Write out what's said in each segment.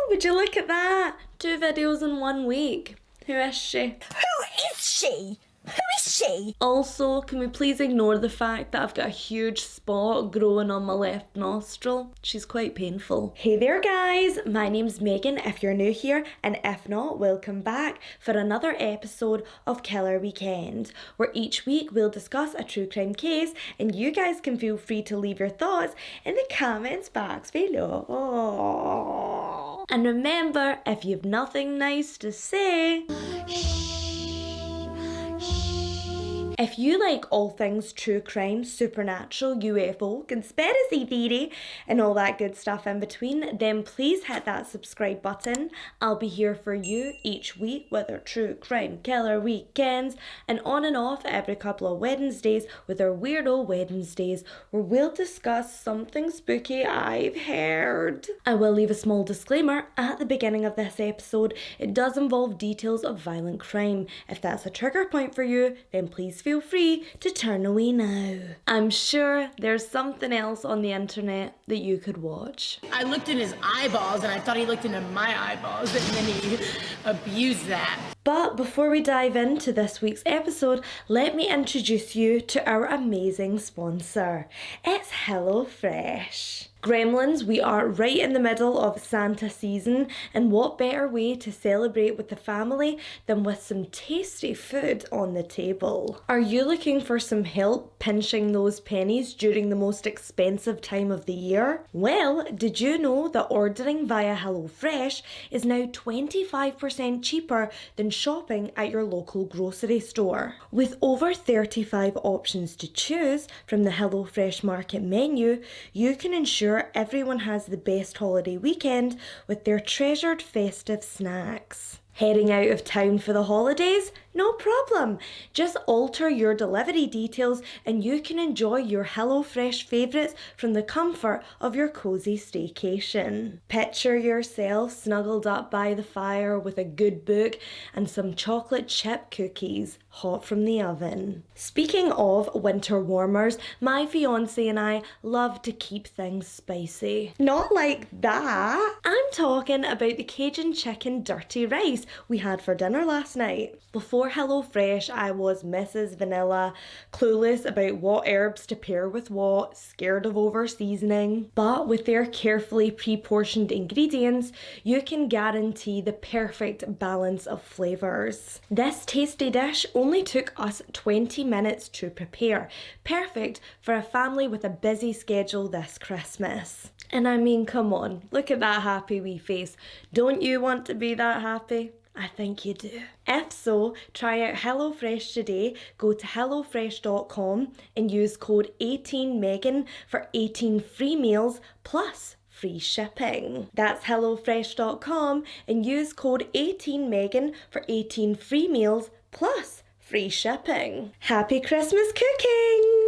would you look at that? 2 videos in 1 week. Who is she? Who is she? Who is she? Also, can we please ignore the fact that I've got a huge spot growing on my left nostril? She's quite painful. Hey there guys, my name's Megan if you're new here, and if not, welcome back for another episode of Killer Weekend, where each week we'll discuss a true crime case and you guys can feel free to leave your thoughts in the comments box below. And remember, if you've nothing nice to say, if you like all things true crime, supernatural, UFO, conspiracy theory, and all that good stuff in between, then please hit that subscribe button. I'll be here for you each week with our true crime killer weekends, and on and off every couple of Wednesdays with our weirdo Wednesdays, where we'll discuss something spooky I've heard. I will leave a small disclaimer at the beginning of this episode. It does involve details of violent crime. If that's a trigger point for you, then please feel free to turn away now. I'm sure there's something else on the internet that you could watch. I looked in his eyeballs and I thought he looked into my eyeballs, and then he abused that. But before we dive into this week's episode, let me introduce you to our amazing sponsor. It's HelloFresh. Gremlins, we are right in the middle of Santa season, and what better way to celebrate with the family than with some tasty food on the table? Are you looking for some help pinching those pennies during the most expensive time of the year? Well, did you know that ordering via HelloFresh is now 25% cheaper than shopping at your local grocery store? With over 35 options to choose from the HelloFresh Market menu, you can ensure everyone has the best holiday weekend with their treasured festive snacks. Heading out of town for the holidays? No problem. Just alter your delivery details and you can enjoy your HelloFresh favourites from the comfort of your cozy staycation. Picture yourself snuggled up by the fire with a good book and some chocolate chip cookies hot from the oven. Speaking of winter warmers, my fiance and I love to keep things spicy. Not like that. I'm talking about the Cajun chicken dirty rice we had for dinner last night. Before HelloFresh, I was Mrs. Vanilla, clueless about what herbs to pair with what, scared of over-seasoning. But with their carefully pre-portioned ingredients, you can guarantee the perfect balance of flavours. This tasty dish only took us 20 minutes to prepare, perfect for a family with a busy schedule this Christmas. And I mean, come on, look at that happy wee face. Don't you want to be that happy? I think you do. If so, try out HelloFresh today. Go to hellofresh.com and use code 18MEGAN for 18 free meals plus free shipping. That's hellofresh.com and use code 18MEGAN for 18 free meals plus free shipping. Happy Christmas cooking!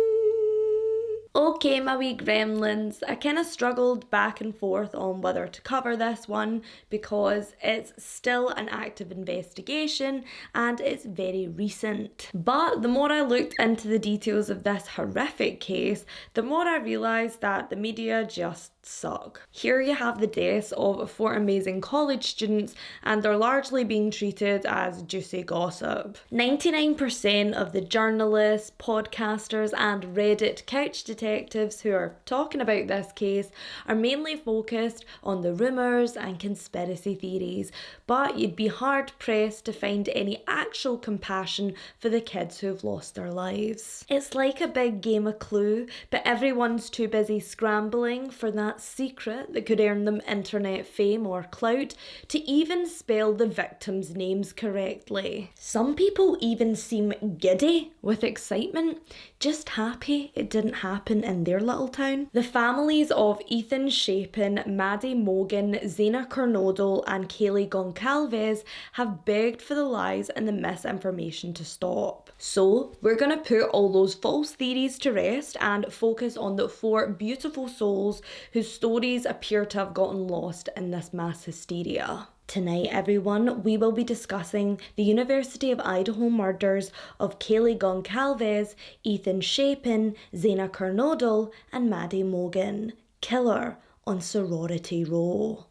Okay, my wee gremlins, I kind of struggled back and forth on whether to cover this one because it's still an active investigation and it's very recent. But the more I looked into the details of this horrific case, the more I realised that the media just suck. Here you have the deaths of 4 amazing college students and they're largely being treated as juicy gossip. 99% of the journalists, podcasters and Reddit couch detectives who are talking about this case are mainly focused on the rumours and conspiracy theories, but you'd be hard pressed to find any actual compassion for the kids who've lost their lives. It's like a big game of Clue, but everyone's too busy scrambling for that secret that could earn them internet fame or clout to even spell the victims' names correctly. Some people even seem giddy with excitement, just happy it didn't happen in their little town. The families of Ethan Chapin, Maddie Morgan, Zena Kernodle and Kaylee Goncalves have begged for the lies and the misinformation to stop. So we're going to put all those false theories to rest and focus on the 4 beautiful souls whose stories appear to have gotten lost in this mass hysteria. Tonight, everyone, we will be discussing the University of Idaho murders of Kaylee Goncalves, Ethan Chapin, Zena Kernodle, and Maddie Morgan. Killer on Sorority Row.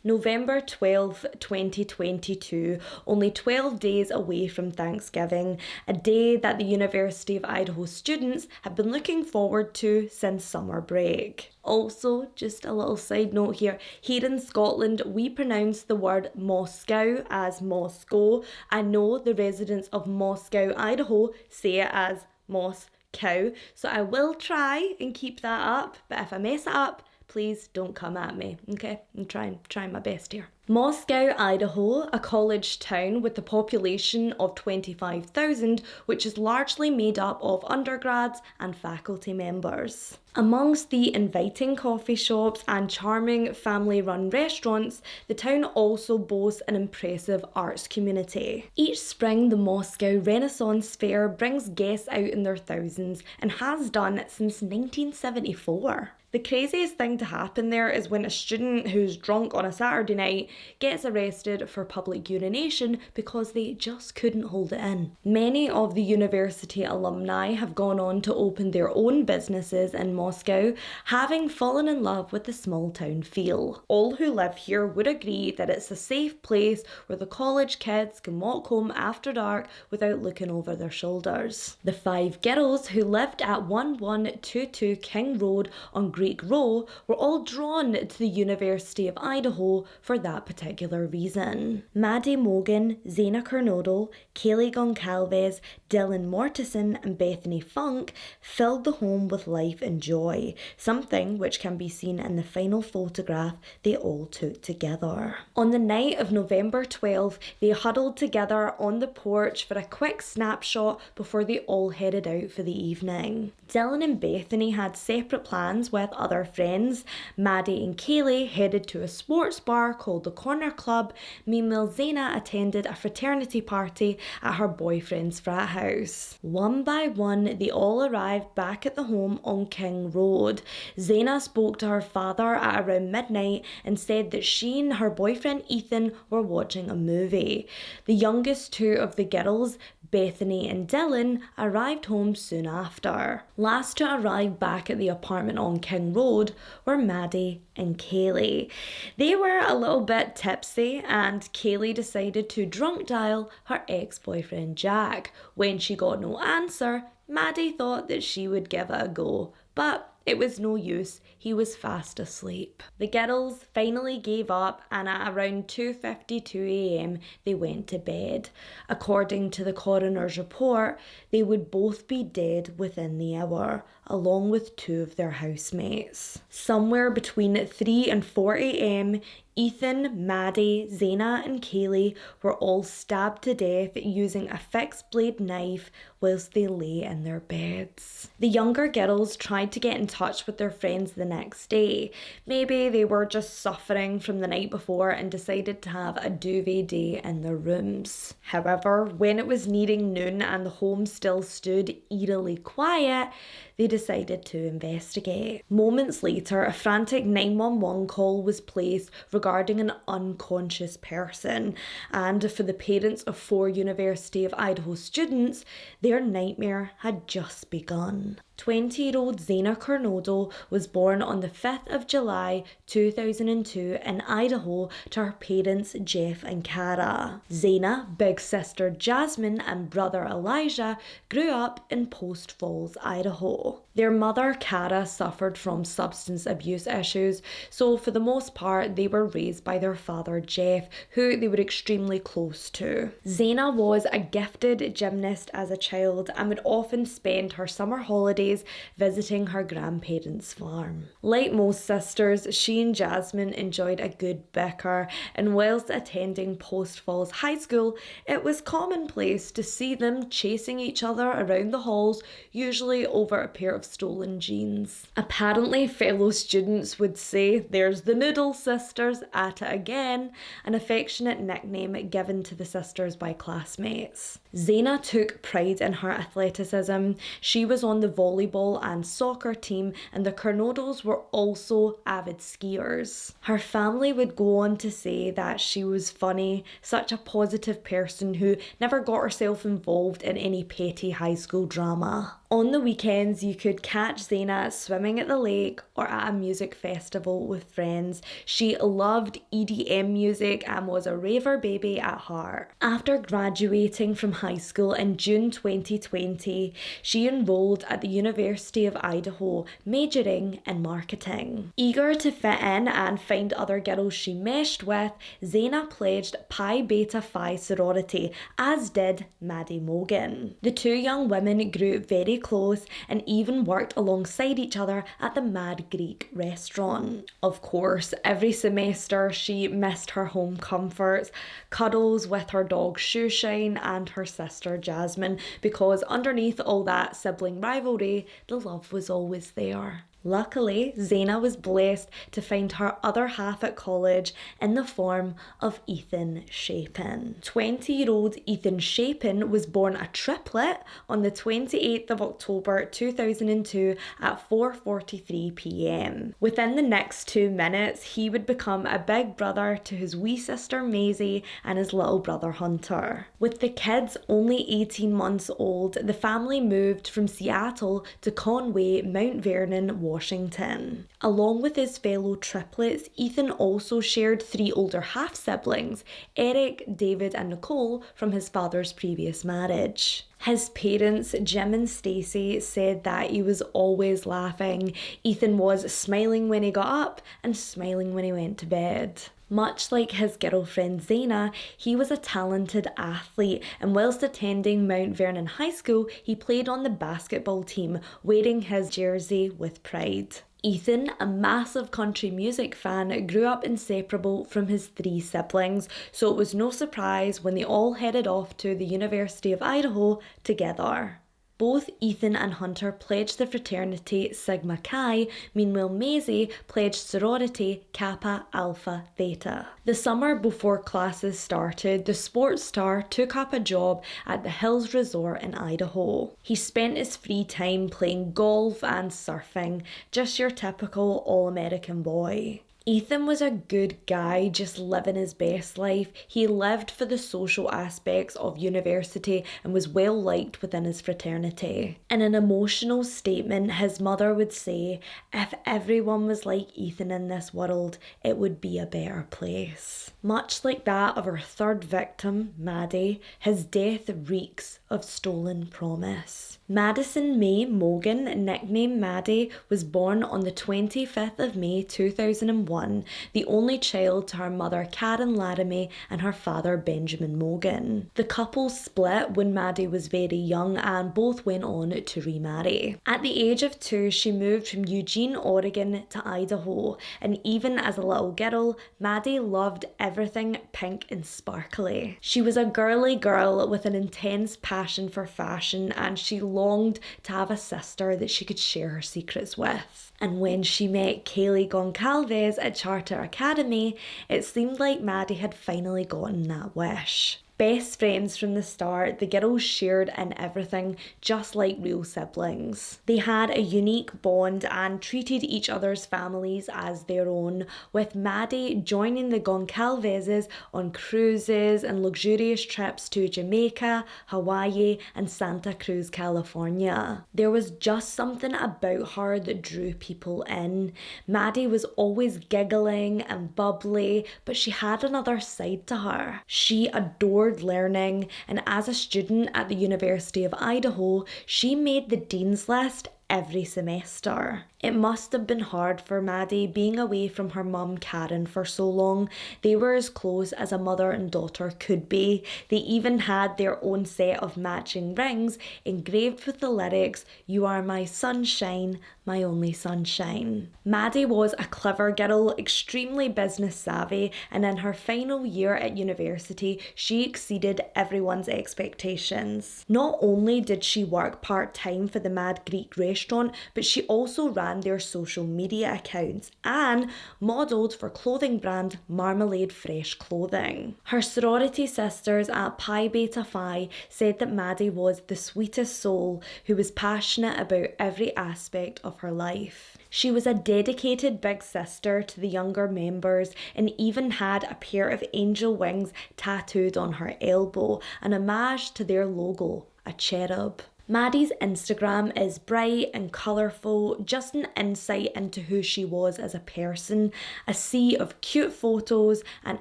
November 12th, 2022, only 12 days away from Thanksgiving, a day that the University of Idaho students have been looking forward to since summer break. Also, just a little side note here in Scotland, we pronounce the word Moscow as Moscow. I know the residents of Moscow, Idaho say it as Moscow, so I will try and keep that up, but if I mess it up, please don't come at me, okay? I'm trying my best here. Moscow, Idaho, a college town with a population of 25,000, which is largely made up of undergrads and faculty members. Amongst the inviting coffee shops and charming family-run restaurants, the town also boasts an impressive arts community. Each spring, the Moscow Renaissance Fair brings guests out in their thousands and has done since 1974. The craziest thing to happen there is when a student who's drunk on a Saturday night gets arrested for public urination because they just couldn't hold it in. Many of the university alumni have gone on to open their own businesses in Moscow, having fallen in love with the small town feel. All who live here would agree that it's a safe place where the college kids can walk home after dark without looking over their shoulders. The 5 girls who lived at 1122 King Road on Greek Row were all drawn to the University of Idaho for that particular reason. Maddie Morgan, Zaina Kernodle, Kaylee Goncalves, Dylan Mortison and Bethany Funk filled the home with life and joy, something which can be seen in the final photograph they all took together. On the night of November 12th, they huddled together on the porch for a quick snapshot before they all headed out for the evening. Dylan and Bethany had separate plans with other friends. Maddie and Kaylee headed to a sports bar called the Corner Club. Meanwhile, Zaina attended a fraternity party at her boyfriend's frat house. One by one, they all arrived back at the home on King Road. Zaina spoke to her father at around midnight and said that she and her boyfriend Ethan were watching a movie. The youngest 2 of the girls, Bethany and Dylan, arrived home soon after. Last to arrive back at the apartment on King Road were Maddie and Kaylee. They were a little bit tipsy and Kaylee decided to drunk dial her ex-boyfriend Jack. When she got no answer, Maddie thought that she would give it a go, but it was no use, he was fast asleep. The girls finally gave up and at around 2:52 a.m. they went to bed. According to the coroner's report, they would both be dead within the hour, along with 2 of their housemates. Somewhere between 3 and 4 a.m., Ethan, Maddie, Zaina and Kaylee were all stabbed to death using a fixed blade knife whilst they lay in their beds. The younger girls tried to get in touch with their friends the next day. Maybe they were just suffering from the night before and decided to have a duvet day in their rooms. However, when it was nearing noon and the home still stood eerily quiet, they decided to investigate. Moments later, a frantic 911 call was placed regarding an unconscious person, and for the parents of 4 University of Idaho students, their nightmare had just begun. 20-year-old Zaina Kernodle was born on the 5th of July 2002 in Idaho to her parents Jeff and Cara. Zaina, big sister Jasmine and brother Elijah grew up in Post Falls, Idaho. Their mother Cara suffered from substance abuse issues, so for the most part they were raised by their father Jeff, who they were extremely close to. Zaina was a gifted gymnast as a child and would often spend her summer holidays visiting her grandparents' farm. Like most sisters, she and Jasmine enjoyed a good bicker, and whilst attending Post Falls High School, it was commonplace to see them chasing each other around the halls, usually over a pair of stolen jeans. Apparently, fellow students would say, "There's the Noodle Sisters at it again," an affectionate nickname given to the sisters by classmates. Zaina took pride in her athleticism. She was on the volleyball and soccer team, and the Kernodles were also avid skiers. Her family would go on to say that she was funny, such a positive person who never got herself involved in any petty high school drama. On the weekends, you could catch Zaina swimming at the lake or at a music festival with friends. She loved EDM music and was a raver baby at heart. After graduating from high school in June 2020, she enrolled at the University of Idaho, majoring in marketing. Eager to fit in and find other girls she meshed with, Zaina pledged Pi Beta Phi sorority, as did Maddie Morgan. The two young women grew very close and even worked alongside each other at the Mad Greek restaurant. Of course, every semester she missed her home comforts, cuddles with her dog Shoeshine and her sister Jasmine, because underneath all that sibling rivalry, the love was always there. Luckily, Zaina was blessed to find her other half at college in the form of Ethan Chapin. 20-year-old Ethan Chapin was born a triplet on the 28th of October 2002 at 4:43 p.m. Within the next 2 minutes, he would become a big brother to his wee sister Maisie and his little brother Hunter. With the kids only 18 months old, the family moved from Seattle to Conway, Mount Vernon, Washington. Along with his fellow triplets, Ethan also shared 3 older half-siblings, Eric, David and Nicole, from his father's previous marriage. His parents, Jim and Stacey, said that he was always laughing. Ethan was smiling when he got up and smiling when he went to bed. Much like his girlfriend Zaina, he was a talented athlete, and whilst attending Mount Vernon High School, he played on the basketball team, wearing his jersey with pride. Ethan, a massive country music fan, grew up inseparable from his 3 siblings, so it was no surprise when they all headed off to the University of Idaho together. Both Ethan and Hunter pledged the fraternity Sigma Chi, meanwhile Maisie pledged sorority Kappa Alpha Theta. The summer before classes started, the sports star took up a job at the Hills Resort in Idaho. He spent his free time playing golf and surfing, just your typical all-American boy. Ethan was a good guy, just living his best life. He lived for the social aspects of university and was well liked within his fraternity. In an emotional statement, his mother would say, "If everyone was like Ethan in this world, it would be a better place." Much like that of our third victim, Maddie, his death reeks of stolen promise. Madison Mae Morgan, nicknamed Maddie, was born on the 25th of May 2001, the only child to her mother Karen Laramie and her father Benjamin Morgan. The couple split when Maddie was very young and both went on to remarry. At the age of 2, she moved from Eugene, Oregon to Idaho, and even as a little girl, Maddie loved everything pink and sparkly. She was a girly girl with an intense passion for fashion, and she longed to have a sister that she could share her secrets with. And when she met Kaylee Goncalves at Charter Academy, it seemed like Maddie had finally gotten that wish. Best friends from the start, the girls shared in everything, just like real siblings. They had a unique bond and treated each other's families as their own, with Maddie joining the Goncalveses on cruises and luxurious trips to Jamaica, Hawaii, and Santa Cruz, California. There was just something about her that drew people in. Maddie was always giggling and bubbly, but she had another side to her. She adored learning, and as a student at the University of Idaho, she made the dean's list every semester. It must have been hard for Maddie being away from her mum Karen for so long. They were as close as a mother and daughter could be. They even had their own set of matching rings engraved with the lyrics, "You are my sunshine, my only sunshine." Maddie was a clever girl, extremely business savvy, and in her final year at university, she exceeded everyone's expectations. Not only did she work part-time for the Mad Greek restaurant, but she also ran their social media accounts and modelled for clothing brand Marmalade Fresh Clothing. Her sorority sisters at Pi Beta Phi said that Maddie was the sweetest soul who was passionate about every aspect of her life. She was a dedicated big sister to the younger members and even had a pair of angel wings tattooed on her elbow, an homage to their logo, a cherub. Maddie's Instagram is bright and colourful, just an insight into who she was as a person, a sea of cute photos and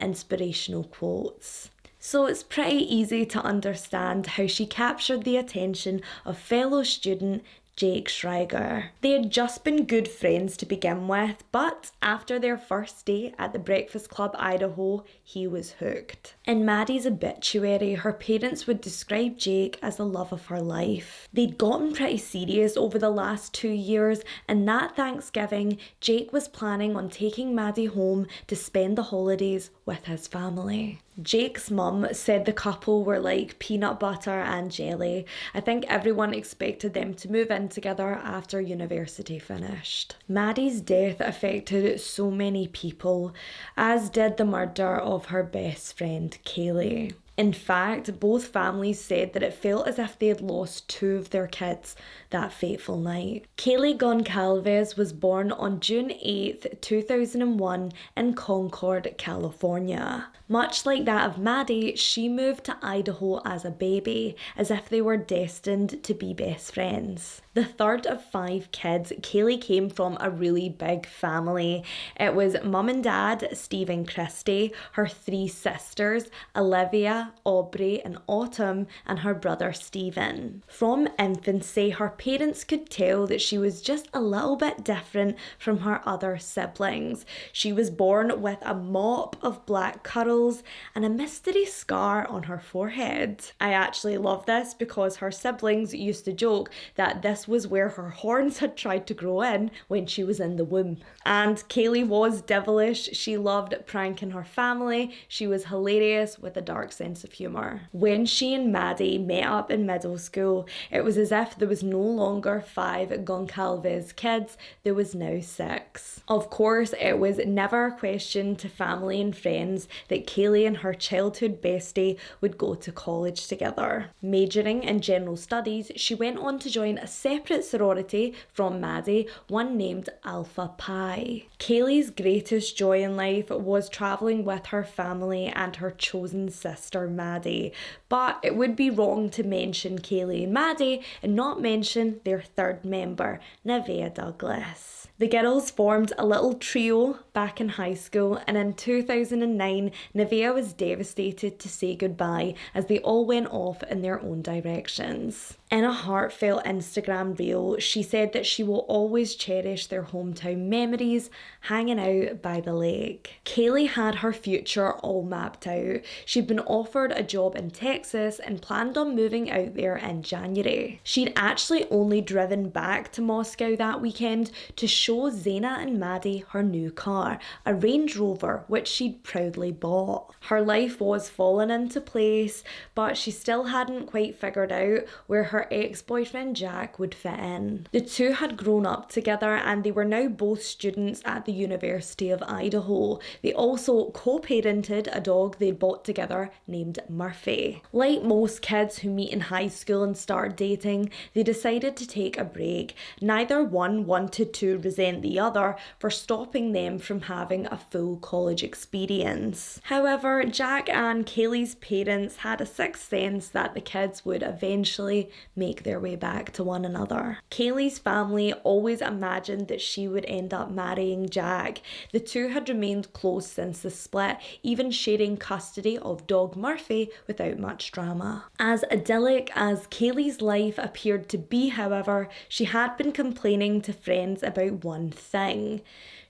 inspirational quotes. So it's pretty easy to understand how she captured the attention of fellow student Jake Schreiger. They had just been good friends to begin with, but after their first date at the Breakfast Club Idaho, he was hooked. In Maddie's obituary, her parents would describe Jake as the love of her life. They'd gotten pretty serious over the last 2 years, and that Thanksgiving, Jake was planning on taking Maddie home to spend the holidays with his family. Jake's mum said the couple were like peanut butter and jelly. I think everyone expected them to move in together after university finished. Maddie's death affected so many people, as did the murder of her best friend Kaylee. In fact, both families said that it felt as if they had lost 2 of their kids that fateful night. Kaylee Goncalves was born on June 8, 2001 in Concord, California. Much like that of Maddie, she moved to Idaho as a baby, as if they were destined to be best friends. The third of 5 kids, Kaylee came from a really big family. It was mum and dad, Steve and Christy, her 3 sisters, Olivia, Aubrey and Autumn, and her brother Stephen. From infancy, her parents could tell that she was just a little bit different from her other siblings. She was born with a mop of black curls and a mystery scar on her forehead. I actually love this because her siblings used to joke that this was where her horns had tried to grow in when she was in the womb. And Kaylee was devilish. She loved pranking her family. She was hilarious with a dark sense of humour. When she and Maddie met up in middle school, it was as if there was no longer 5 Goncalves kids, there was now 6. Of course, it was never a question to family and friends that Kaylee and her childhood bestie would go to college together. Majoring in general studies, she went on to join a separate sorority from Maddie, one named Alpha Pi. Kaylee's greatest joy in life was travelling with her family and her chosen sister Maddie, but it would be wrong to mention Kaylee and Maddie and not mention their third member, Nevaeh Douglas. The girls formed a little trio back in high school, and in 2009, Nevaeh was devastated to say goodbye as they all went off in their own directions. In a heartfelt Instagram reel, she said that she will always cherish their hometown memories hanging out by the lake. Kaylee had her future all mapped out. She'd been offered a job in Texas and planned on moving out there in January. She'd actually only driven back to Moscow that weekend to show Zaina and Maddie her new car, a Range Rover, which she'd proudly bought. Her life was falling into place, but she still hadn't quite figured out where her ex-boyfriend Jack would fit in. The two had grown up together and they were now both students at the University of Idaho. They also co-parented a dog they'd bought together named Murphy. Like most kids who meet in high school and start dating, they decided to take a break. Neither one wanted to resent the other for stopping them from having a full college experience. However, Jack and Kaylee's parents had a sixth sense that the kids would eventually make their way back to one another. Kaylee's family always imagined that she would end up marrying Jack. The two had remained close since the split, even sharing custody of dog Murphy without much drama. As idyllic as Kaylee's life appeared to be, however, she had been complaining to friends about one thing.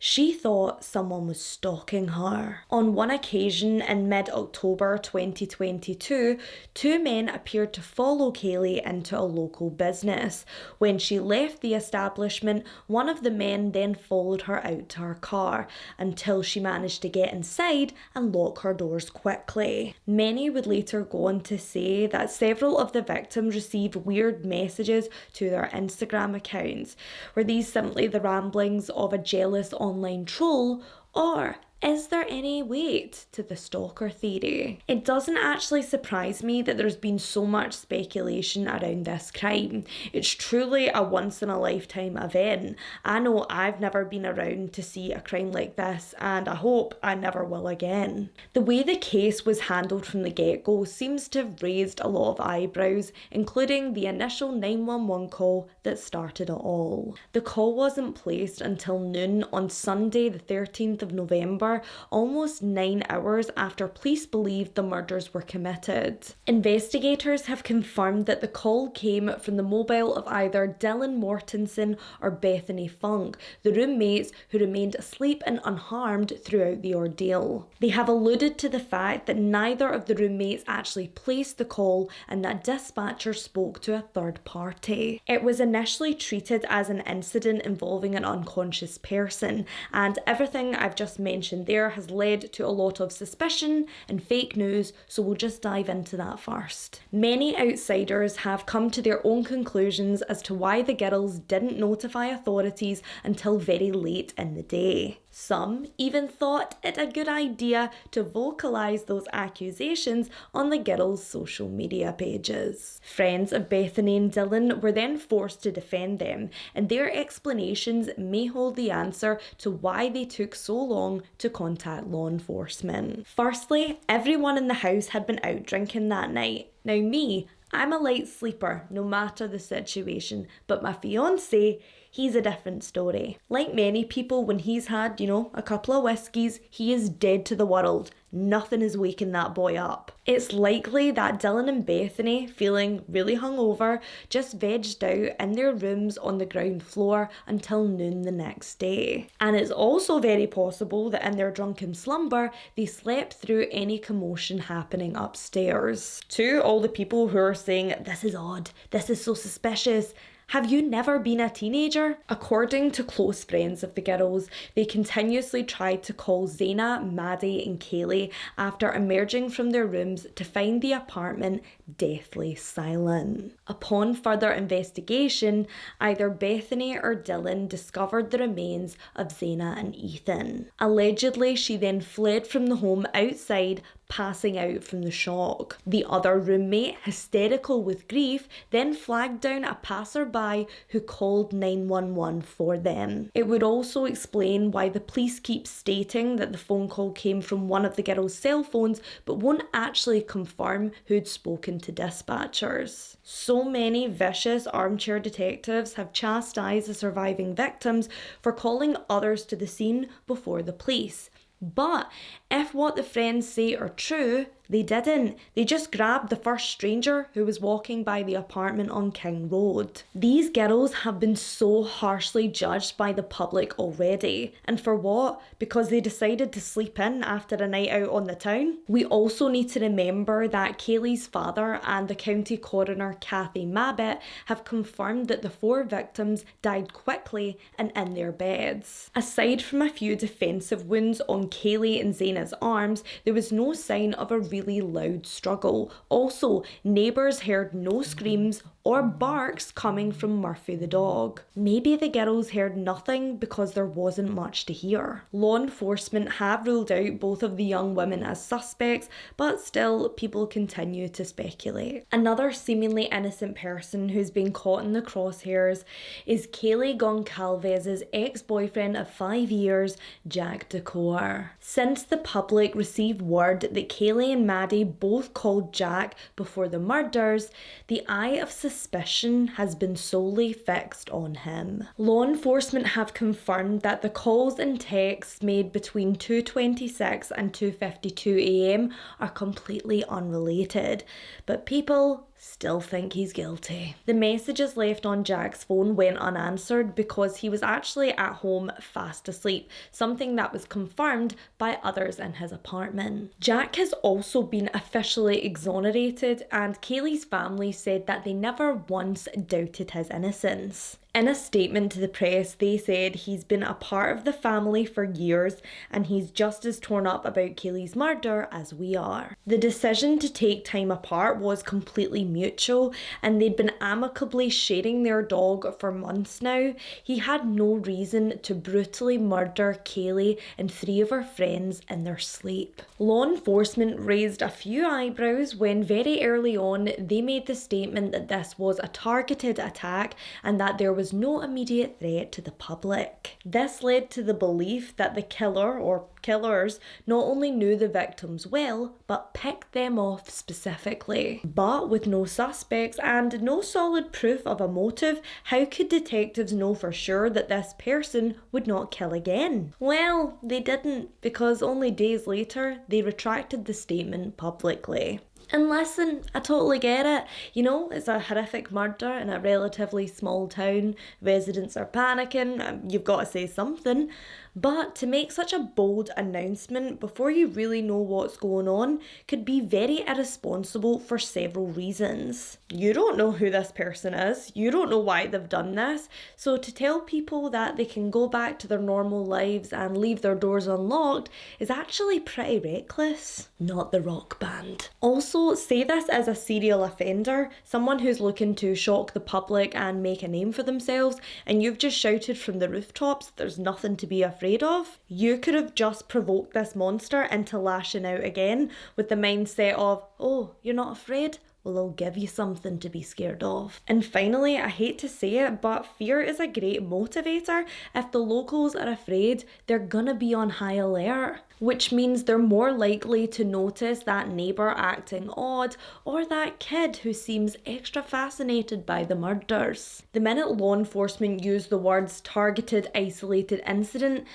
She thought someone was stalking her. On one occasion in mid-October 2022, 2 men appeared to follow Kaylee into a local business. When she left the establishment, one of the men then followed her out to her car until she managed to get inside and lock her doors quickly. Many would later go on to say that several of the victims received weird messages to their Instagram accounts. Were these simply the ramblings of a jealous online troll, or Is there any weight to the stalker theory? It doesn't actually surprise me that there's been so much speculation around this crime. It's truly a once in a lifetime event. I know I've never been around to see a crime like this, and I hope I never will again. The way the case was handled from the get-go seems to have raised a lot of eyebrows, including the initial 911 call that started it all. The call wasn't placed until noon on Sunday the 13th of November, almost 9 hours after police believed the murders were committed. Investigators have confirmed that the call came from the mobile of either Dylan Mortensen or Bethany Funk, the roommates who remained asleep and unharmed throughout the ordeal. They have alluded to the fact that neither of the roommates actually placed the call and that dispatcher spoke to a third party. It was initially treated as an incident involving an unconscious person, and everything I've just mentioned there has led to a lot of suspicion and fake news, so we'll just dive into that first. Many outsiders have come to their own conclusions as to why the girls didn't notify authorities until very late in the day. Some even thought it a good idea to vocalise those accusations on the girls' social media pages. Friends of Bethany and Dylan were then forced to defend them, and their explanations may hold the answer to why they took so long to contact law enforcement. Firstly, everyone in the house had been out drinking that night. Now me, I'm a light sleeper no matter the situation, but my fiancé, he's a different story. Like many people, when he's had, a couple of whiskies, he is dead to the world. Nothing is waking that boy up. It's likely that Dylan and Bethany, feeling really hungover, just vegged out in their rooms on the ground floor until noon the next day. And it's also very possible that in their drunken slumber, they slept through any commotion happening upstairs. To all the people who are saying, this is odd, this is so suspicious, have you never been a teenager? According to close friends of the girls, they continuously tried to call Zaina, Maddie and Kaylee after emerging from their rooms to find the apartment deathly silent. Upon further investigation, either Bethany or Dylan discovered the remains of Zaina and Ethan. Allegedly, she then fled from the home outside, passing out from the shock. The other roommate, hysterical with grief, then flagged down a passerby who called 911 for them. It would also explain why the police keep stating that the phone call came from one of the girls' cell phones, but won't actually confirm who'd spoken to dispatchers. So many vicious armchair detectives have chastised the surviving victims for calling others to the scene before the police. But if what the friends say are true, they didn't. They just grabbed the first stranger who was walking by the apartment on King Road. These girls have been so harshly judged by the public already. And for what? Because they decided to sleep in after a night out on the town? We also need to remember that Kaylee's father and the county coroner Kathy Mabbitt have confirmed that the 4 victims died quickly and in their beds. Aside from a few defensive wounds on Kaylee and Zaina's arms, there was no sign of a really loud struggle. Also, neighbours heard no screams or barks coming from Murphy the dog. Maybe the girls heard nothing because there wasn't much to hear. Law enforcement have ruled out both of the young women as suspects, but still people continue to speculate. Another seemingly innocent person who's been caught in the crosshairs is Kaylee Goncalves' ex-boyfriend of 5 years, Jack Decor. Since the public received word that Kaylee and Maddie both called Jack before the murders, the eye of suspicion has been solely fixed on him. Law enforcement have confirmed that the calls and texts made between 2:26 and 2:52 a.m. are completely unrelated, but people still think he's guilty. The messages left on Jack's phone went unanswered because he was actually at home fast asleep, something that was confirmed by others in his apartment. Jack has also been officially exonerated, and Kaylee's family said that they never once doubted his innocence. In a statement to the press, they said he's been a part of the family for years and he's just as torn up about Kaylee's murder as we are. The decision to take time apart was completely mutual and they'd been amicably sharing their dog for months now. He had no reason to brutally murder Kaylee and 3 of her friends in their sleep. Law enforcement raised a few eyebrows when very early on they made the statement that this was a targeted attack and that there was no immediate threat to the public. This led to the belief that the killer or killers not only knew the victims well, but picked them off specifically. But with no suspects and no solid proof of a motive, how could detectives know for sure that this person would not kill again? Well, they didn't, because only days later, they retracted the statement publicly. And listen, I totally get it. You know, it's a horrific murder in a relatively small town. Residents are panicking. You've got to say something. But to make such a bold announcement before you really know what's going on could be very irresponsible for several reasons. You don't know who this person is. You don't know why they've done this. So to tell people that they can go back to their normal lives and leave their doors unlocked is actually pretty reckless. Not the rock band. Also, say this as a serial offender, someone who's looking to shock the public and make a name for themselves, and you've just shouted from the rooftops that there's nothing to be afraid of. You could have just provoked this monster into lashing out again with the mindset of, oh, you're not afraid? Well, I'll give you something to be scared of. And finally, I hate to say it, but fear is a great motivator. If the locals are afraid, they're gonna be on high alert, which means they're more likely to notice that neighbour acting odd or that kid who seems extra fascinated by the murders. The minute law enforcement use the words targeted, isolated incident,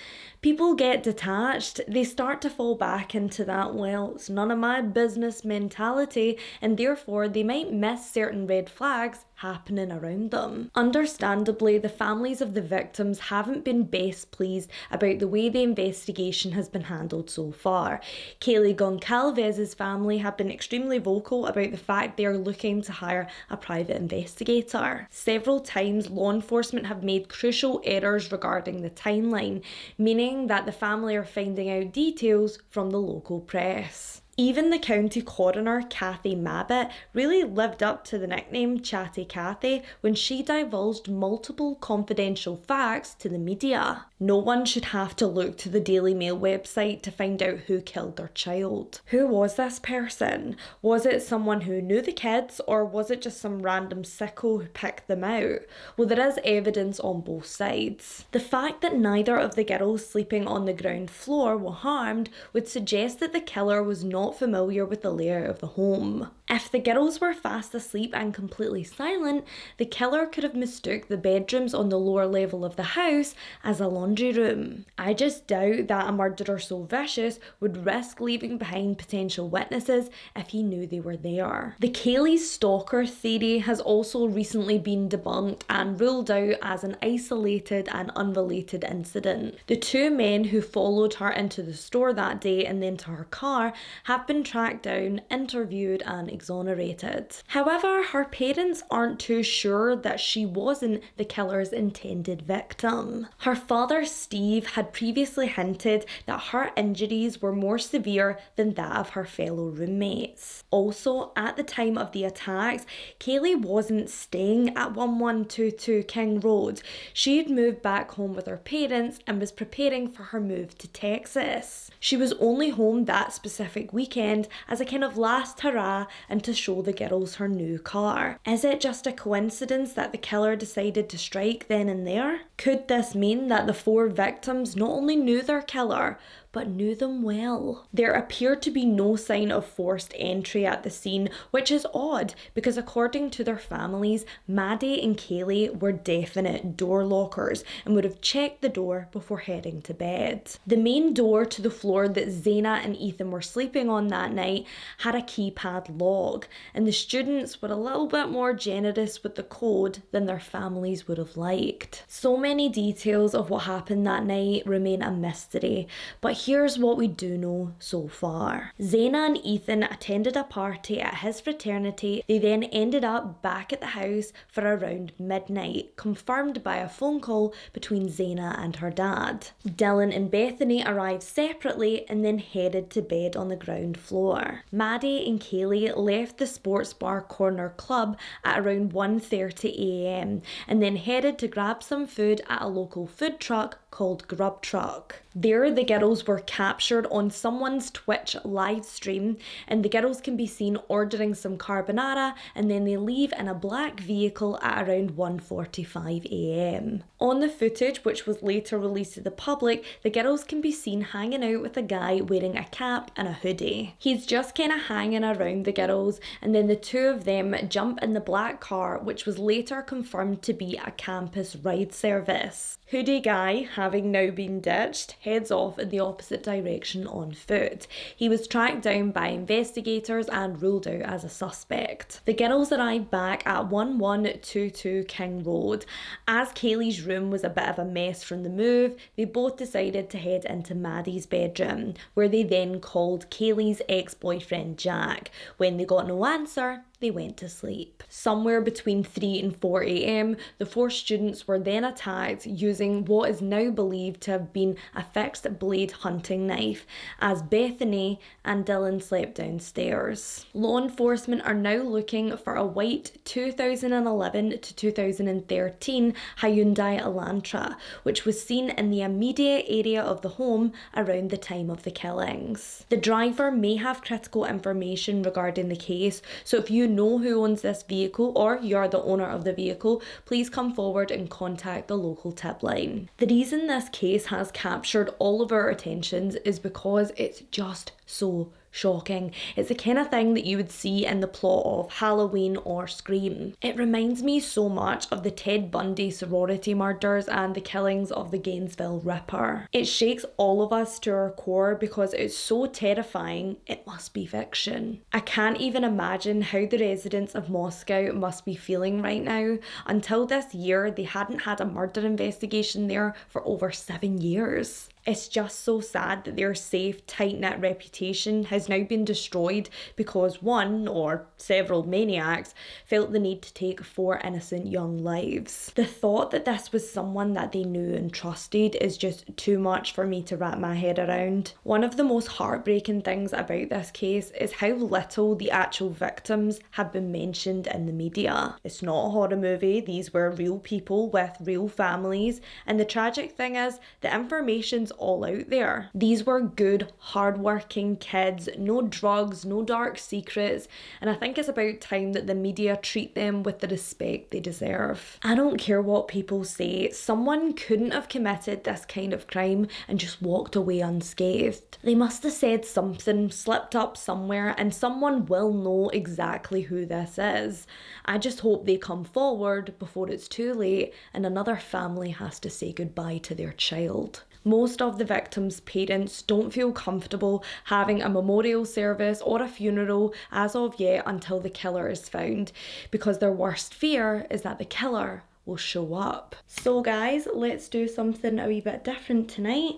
people get detached. They start to fall back into that, well, it's none of my business mentality, and therefore they might miss certain red flags happening around them. Understandably, the families of the victims haven't been best pleased about the way the investigation has been handled so far. Kaylee Goncalvez's family have been extremely vocal about the fact they are looking to hire a private investigator. Several times, law enforcement have made crucial errors regarding the timeline, meaning that the family are finding out details from the local press. Even the county coroner, Kathy Mabbitt, really lived up to the nickname Chatty Kathy when she divulged multiple confidential facts to the media. No one should have to look to the Daily Mail website to find out who killed their child. Who was this person? Was it someone who knew the kids, or was it just some random sicko who picked them out? Well, there is evidence on both sides. The fact that neither of the girls sleeping on the ground floor were harmed would suggest that the killer was not familiar with the layout of the home. If the girls were fast asleep and completely silent, the killer could have mistook the bedrooms on the lower level of the house as a laundry room. I just doubt that a murderer so vicious would risk leaving behind potential witnesses if he knew they were there. The Kaylee stalker theory has also recently been debunked and ruled out as an isolated and unrelated incident. The 2 men who followed her into the store that day and then to her car have been tracked down, interviewed and exonerated. However, her parents aren't too sure that she wasn't the killer's intended victim. Her father, Steve, had previously hinted that her injuries were more severe than that of her fellow roommates. Also, at the time of the attacks, Kaylee wasn't staying at 1122 King Road. She had moved back home with her parents and was preparing for her move to Texas. She was only home that specific weekend as a kind of last hurrah and to show the girls her new car. Is it just a coincidence that the killer decided to strike then and there? Could this mean that the 4 victims not only knew their killer, but knew them well? There appeared to be no sign of forced entry at the scene, which is odd because according to their families, Maddie and Kaylee were definite door lockers and would have checked the door before heading to bed. The main door to the floor that Zaina and Ethan were sleeping on that night had a keypad lock, and the students were a little bit more generous with the code than their families would have liked. So many details of what happened that night remain a mystery, but here's what we do know so far. Zaina and Ethan attended a party at his fraternity. They then ended up back at the house for around midnight, confirmed by a phone call between Zaina and her dad. Dylan and Bethany arrived separately and then headed to bed on the ground floor. Maddie and Kaylee left the sports bar Corner Club at around 1:30 a.m. and then headed to grab some food at a local food truck called Grub Truck. There, the girls were captured on someone's Twitch live stream, and the girls can be seen ordering some carbonara, and then they leave in a black vehicle at around 1:45 a.m. On the footage, which was later released to the public, the girls can be seen hanging out with a guy wearing a cap and a hoodie. He's just kind of hanging around the girls, and then the two of them jump in the black car, which was later confirmed to be a campus ride service. Hoodie guy, having now been ditched, heads off in the opposite direction on foot. He was tracked down by investigators and ruled out as a suspect. The girls arrived back at 1122 King Road. As Kaylee's room was a bit of a mess from the move, they both decided to head into Maddie's bedroom, where they then called Kaylee's ex-boyfriend Jack. When they got no answer, they went to sleep. Somewhere between 3 and 4 a.m, the 4 students were then attacked using what is now believed to have been a fixed blade hunting knife, as Bethany and Dylan slept downstairs. Law enforcement are now looking for a white 2011 to 2013 Hyundai Elantra, which was seen in the immediate area of the home around the time of the killings. The driver may have critical information regarding the case, so if you know who owns this vehicle or you're the owner of the vehicle, please come forward and contact the local tip line. The reason this case has captured all of our attentions is because it's just so shocking. It's the kind of thing that you would see in the plot of Halloween or Scream. It reminds me so much of the Ted Bundy sorority murders and the killings of the Gainesville Ripper. It shakes all of us to our core because it's so terrifying it must be fiction. I can't even imagine how the residents of Moscow must be feeling right now. Until this year, they hadn't had a murder investigation there for over 7 years. It's just so sad that their safe, tight-knit reputation has now been destroyed because one or several maniacs felt the need to take 4 innocent young lives. The thought that this was someone that they knew and trusted is just too much for me to wrap my head around. One of the most heartbreaking things about this case is how little the actual victims have been mentioned in the media. It's not a horror movie, these were real people with real families, and the tragic thing is the information's all out there. These were good, hard-working kids, no drugs, no dark secrets, and I think it's about time that the media treat them with the respect they deserve. I don't care what people say, someone couldn't have committed this kind of crime and just walked away unscathed. They must have said something, slipped up somewhere, and someone will know exactly who this is. I just hope they come forward before it's too late and another family has to say goodbye to their child. Most of the victims' parents don't feel comfortable having a memorial service or a funeral as of yet until the killer is found, because their worst fear is that the killer will show up. So guys, let's do something a wee bit different tonight,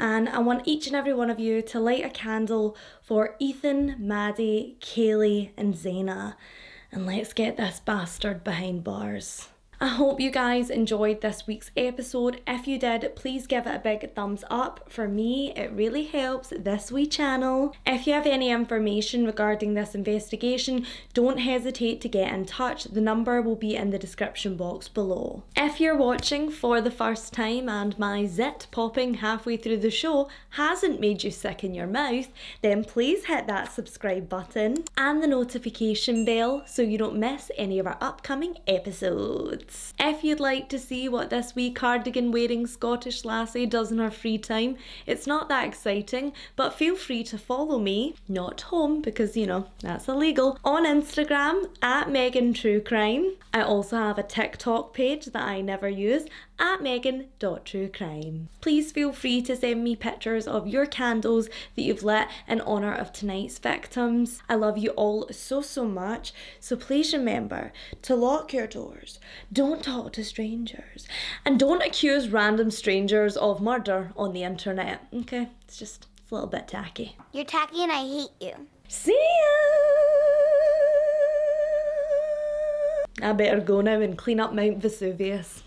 and I want each and every one of you to light a candle for Ethan, Maddie, Kaylee and Zaina, and let's get this bastard behind bars. I hope you guys enjoyed this week's episode. If you did, please give it a big thumbs up. For me, it really helps this wee channel. If you have any information regarding this investigation, don't hesitate to get in touch. The number will be in the description box below. If you're watching for the first time and my zit popping halfway through the show hasn't made you sick in your mouth, then please hit that subscribe button and the notification bell so you don't miss any of our upcoming episodes. If you'd like to see what this wee cardigan wearing Scottish lassie does in her free time, it's not that exciting, but feel free to follow me, not home because you know, that's illegal, on Instagram at Megan True Crime. I also have a TikTok page that I never use at megan.truecrime. Please feel free to send me pictures of your candles that you've lit in honour of tonight's victims. I love you all so much, so please remember to lock your doors, don't talk to strangers, and don't accuse random strangers of murder on the internet, okay? It's a little bit tacky. You're tacky and I hate you. See ya! I better go now and clean up Mount Vesuvius.